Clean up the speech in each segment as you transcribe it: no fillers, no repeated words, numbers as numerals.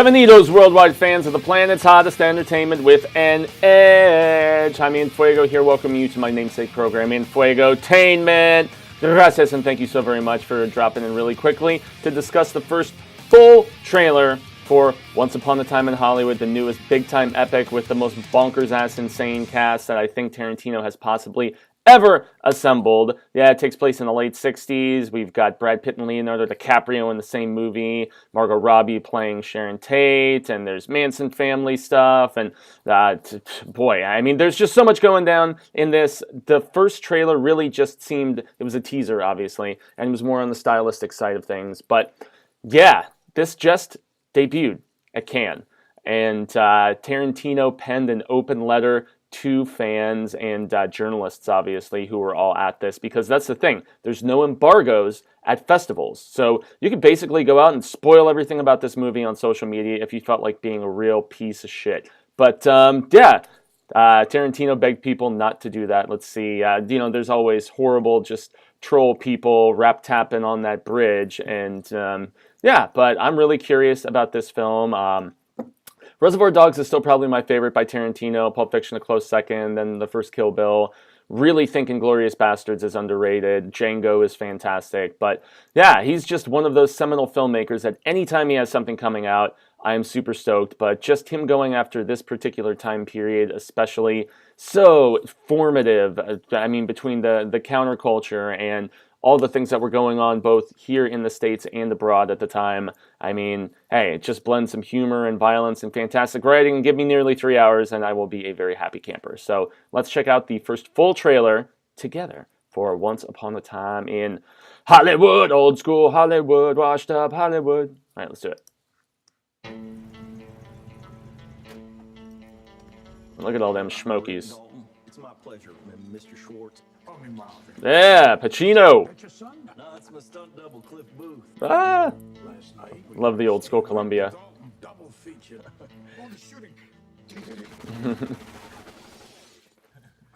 Bienvenidos, worldwide fans of the planet's hottest entertainment with an edge. Jaime En Fuego here, welcoming you to my namesake program, Enfuegotainment. Gracias, and thank you so very much for dropping in really quickly to discuss the first full trailer for Once Upon a Time in Hollywood, the newest big-time epic with the most bonkers-ass insane cast that I think Tarantino has possibly ever assembled. Yeah, it takes place in the late 60s. We've got Brad Pitt and Leonardo DiCaprio in the same movie, Margot Robbie playing Sharon Tate, and there's Manson family stuff, and boy, I mean, there's just so much going down in this. The first trailer really just seemed, it was a teaser, obviously, and it was more on the stylistic side of things, but yeah, this just debuted at Cannes, and Tarantino penned an open letter to fans and journalists, obviously, who were all at this, because that's the thing. There's no embargoes at festivals. So you could basically go out and spoil everything about this movie on social media if you felt like being a real piece of shit. But, Tarantino begged people not to do that. Let's see. There's always horrible, just troll people rap tapping on that bridge. And, but I'm really curious about this film. Reservoir Dogs is still probably my favorite by Tarantino. Pulp Fiction a close second, then the first Kill Bill. Really think Inglourious Basterds is underrated. Django is fantastic. But yeah, he's just one of those seminal filmmakers that anytime he has something coming out, I am super stoked. But just him going after this particular time period, especially, so formative. I mean, between the counterculture and all the things that were going on both here in the States and abroad at the time. I mean, hey, it just blends some humor and violence and fantastic writing and give me nearly 3 hours and I will be a very happy camper. So let's check out the first full trailer together for Once Upon a Time in Hollywood, old school Hollywood, washed up Hollywood. All right, let's do it. Look at all them schmokies. It's my pleasure, Mr. Schwartz. Yeah, Pacino. No, it's my stunt double, Cliff Booth. Love the old school Columbia. Double feature.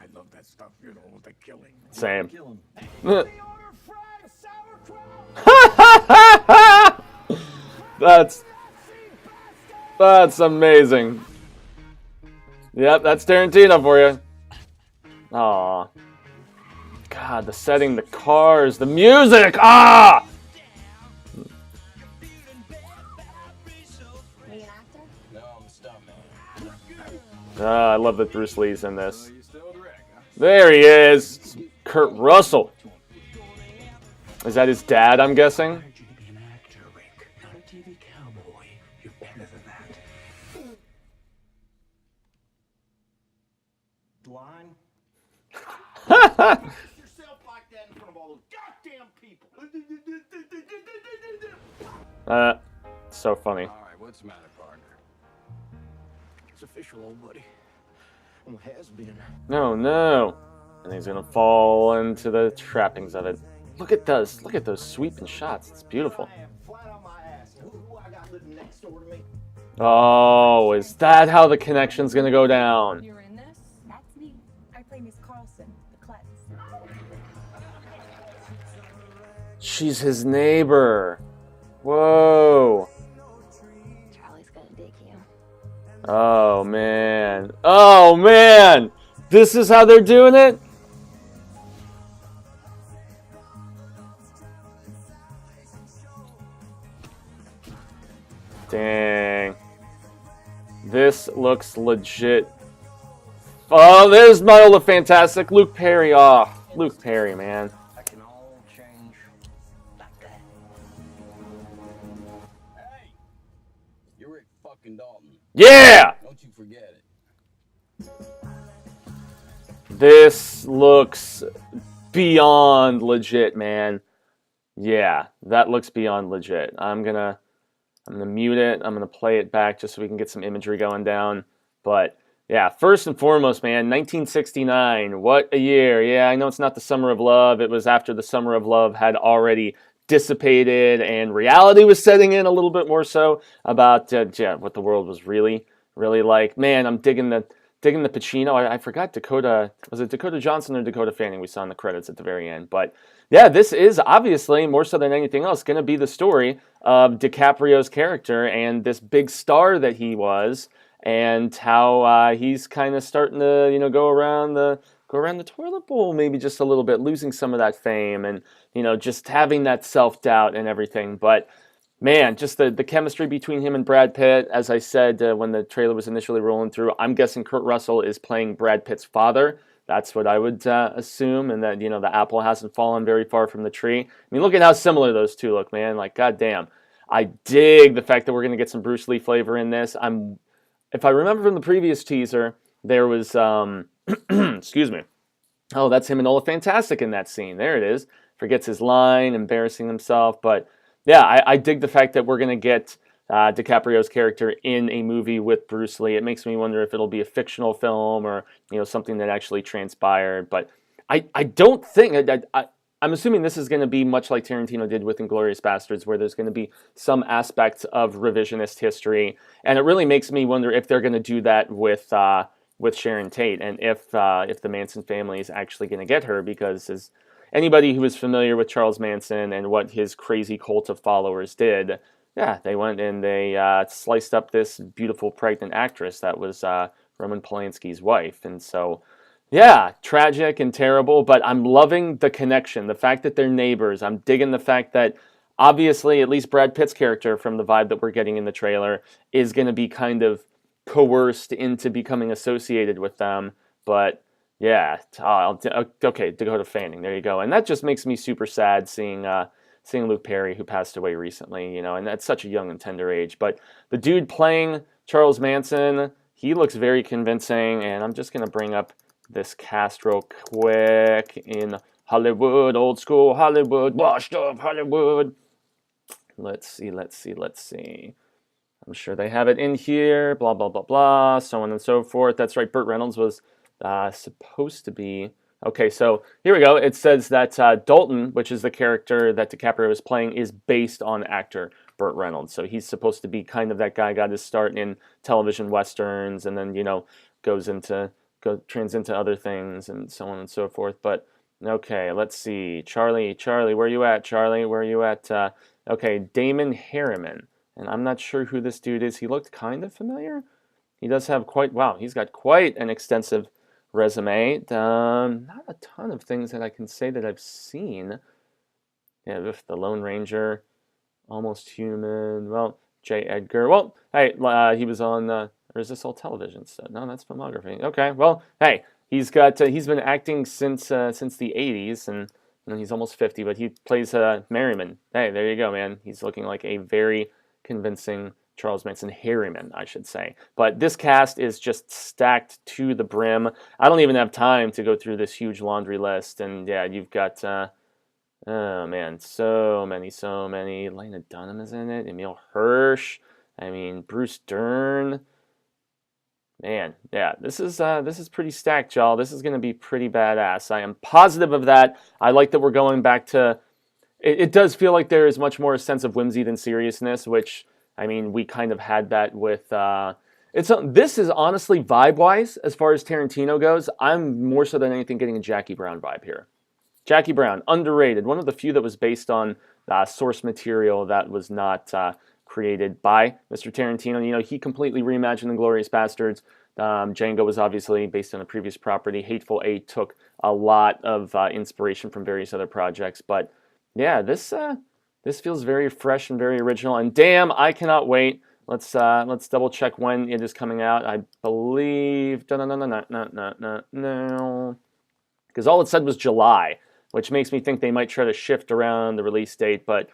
I love that stuff, the killing. Same. Kill him. That's amazing. Yep, that's Tarantino for you. Aw. God, the setting, the cars, the music! Ah! Are you an actor? No, I'm a stuntman. I love that Bruce Lee's in this. There he is! Kurt Russell. Is that his dad, I'm guessing? Line? Yourself like that in front of all those goddamn people. So funny. All right, what's the matter, partner? It's official, old buddy. Well, it has been. No. And he's gonna fall into the trappings of it. Look at those sweeping shots. It's beautiful. I am flat on my ass. Who I got living next door to me? Oh, is that how the connection's gonna go down? You're in this? That's me. I play Miss Carlson, the klutz. She's his neighbor. Whoa. Charlie's gonna dig you. Oh, man. This is how they're doing it? Dang. This looks legit. Oh, there's Viola Fantastic. Luke Perry. Oh, Luke Perry, man. I can all change like that. Hey! You're Rick fucking Dalton. Yeah! Don't you forget it. This looks beyond legit, man. Yeah, that looks beyond legit. I'm gonna mute it. I'm gonna play it back just so we can get some imagery going down. But yeah, first and foremost, man, 1969. What a year. Yeah, I know it's not the Summer of Love. It was after the Summer of Love had already dissipated and reality was setting in a little bit more so about what the world was really like. Man, I'm digging the digging the Pacino. I forgot Dakota. Was it Dakota Johnson or Dakota Fanning we saw in the credits at the very end? But yeah, this is obviously, more so than anything else, going to be the story of DiCaprio's character and this big star that he was, and how he's kind of starting to, you know, go around the toilet bowl maybe just a little bit, losing some of that fame, and, you know, just having that self-doubt and everything. But man, just the chemistry between him and Brad Pitt, as I said when the trailer was initially rolling through, I'm guessing Kurt Russell is playing Brad Pitt's father. That's what I would assume, and that, you know, the apple hasn't fallen very far from the tree. I mean, look at how similar those two look, man. Like, goddamn. I dig the fact that we're going to get some Bruce Lee flavor in this. If I remember from the previous teaser, there was, excuse me. Oh, that's him and Ola Fantastic in that scene. There it is. Forgets his line, embarrassing himself. But yeah, I dig the fact that we're going to get DiCaprio's character in a movie with Bruce Lee. It makes me wonder if it'll be a fictional film or, you know, something that actually transpired. But I don't think... I'm assuming this is going to be much like Tarantino did with Inglourious Basterds, where there's going to be some aspects of revisionist history. And it really makes me wonder if they're going to do that with Sharon Tate, and if the Manson family is actually going to get her, because as anybody who is familiar with Charles Manson and what his crazy cult of followers did, yeah, they went and they sliced up this beautiful pregnant actress that was Roman Polanski's wife. And so, yeah, tragic and terrible, but I'm loving the connection, the fact that they're neighbors. I'm digging the fact that obviously at least Brad Pitt's character, from the vibe that we're getting in the trailer, is going to be kind of coerced into becoming associated with them. But yeah, okay, Dakota Fanning, there you go. And that just makes me super sad seeing Luke Perry, who passed away recently, you know, and at such a young and tender age. But the dude playing Charles Manson, he looks very convincing, and I'm just going to bring up this cast real quick in Hollywood, old school Hollywood, washed up Hollywood. Let's see. I'm sure they have it in here, blah, blah, blah, blah, so on and so forth. That's right, Burt Reynolds was supposed to be... Okay, so here we go. It says that Dalton, which is the character that DiCaprio is playing, is based on actor Burt Reynolds. So he's supposed to be kind of that guy, got his start in television westerns, and then, you know, trans into other things, and so on and so forth. But okay, let's see. Charlie, where you at? Charlie, where you at? Okay, Damon Harriman. And I'm not sure who this dude is. He looked kind of familiar. He does have he's got quite an extensive resume. Not a ton of things that I can say that I've seen. Yeah, with The Lone Ranger, Almost Human, well, J. Edgar. Well, hey, he was on, or is this all television stuff? No, that's filmography. Okay, well, hey, he's been acting since the 80s, and he's almost 50, but he plays Merriman. Hey, there you go, man. He's looking like a very convincing Charles Manson, Harriman, I should say. But this cast is just stacked to the brim. I don't even have time to go through this huge laundry list. And yeah, you've got, oh man, so many. Lena Dunham is in it. Emil Hirsch. I mean, Bruce Dern. Man, yeah, this is pretty stacked, y'all. This is going to be pretty badass. I am positive of that. I like that we're going back to... It does feel like there is much more a sense of whimsy than seriousness, which, I mean, we kind of had that with... This is honestly, vibe-wise, as far as Tarantino goes, I'm more so than anything getting a Jackie Brown vibe here. Jackie Brown, underrated. One of the few that was based on source material that was not created by Mr. Tarantino. You know, he completely reimagined Inglourious Basterds. Django was obviously based on a previous property. Hateful Eight took a lot of inspiration from various other projects, but... yeah, this feels very fresh and very original, and damn, I cannot wait. Let's double check when it is coming out. I believe no, because all it said was July, which makes me think they might try to shift around the release date, but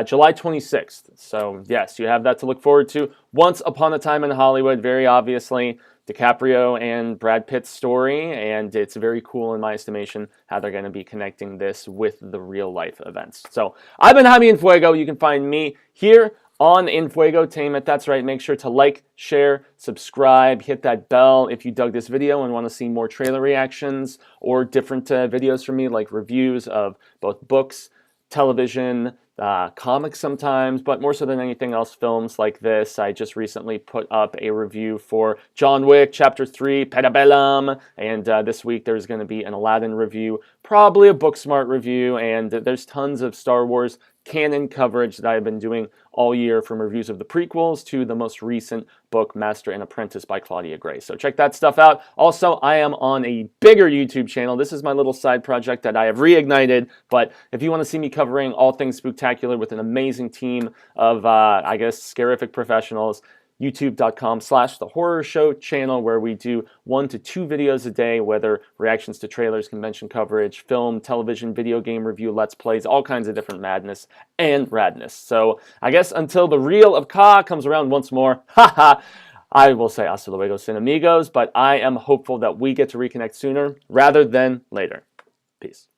July 26th. So yes, you have that to look forward to. Once Upon a Time in Hollywood, very obviously. DiCaprio and Brad Pitt's story, and it's very cool in my estimation how they're going to be connecting this with the real life events. So I've been Jaime En Fuego. You can find me here on Enfuegotainment. That's right. Make sure to like, share, subscribe, hit that bell if you dug this video and want to see more trailer reactions or different videos from me, like reviews of both books, television, comics sometimes, but more so than anything else, films like this. I just recently put up a review for John Wick Chapter 3, Pedabellum, and this week there's going to be an Aladdin review, probably a Booksmart review, and there's tons of Star Wars canon coverage that I've been doing all year, from reviews of the prequels to the most recent book, Master and Apprentice by Claudia Gray. So check that stuff out. Also, I am on a bigger YouTube channel. This is my little side project that I have reignited, but if you want to see me covering all things spooktacular with an amazing team of, I guess, scarific professionals, youtube.com/The Horror Show channel, where we do 1 to 2 videos a day, whether reactions to trailers, convention coverage, film, television, video game review, let's plays, all kinds of different madness and radness. So I guess until the reel of Ka comes around once more, haha, I will say hasta luego, Cinemigos, but I am hopeful that we get to reconnect sooner rather than later. Peace.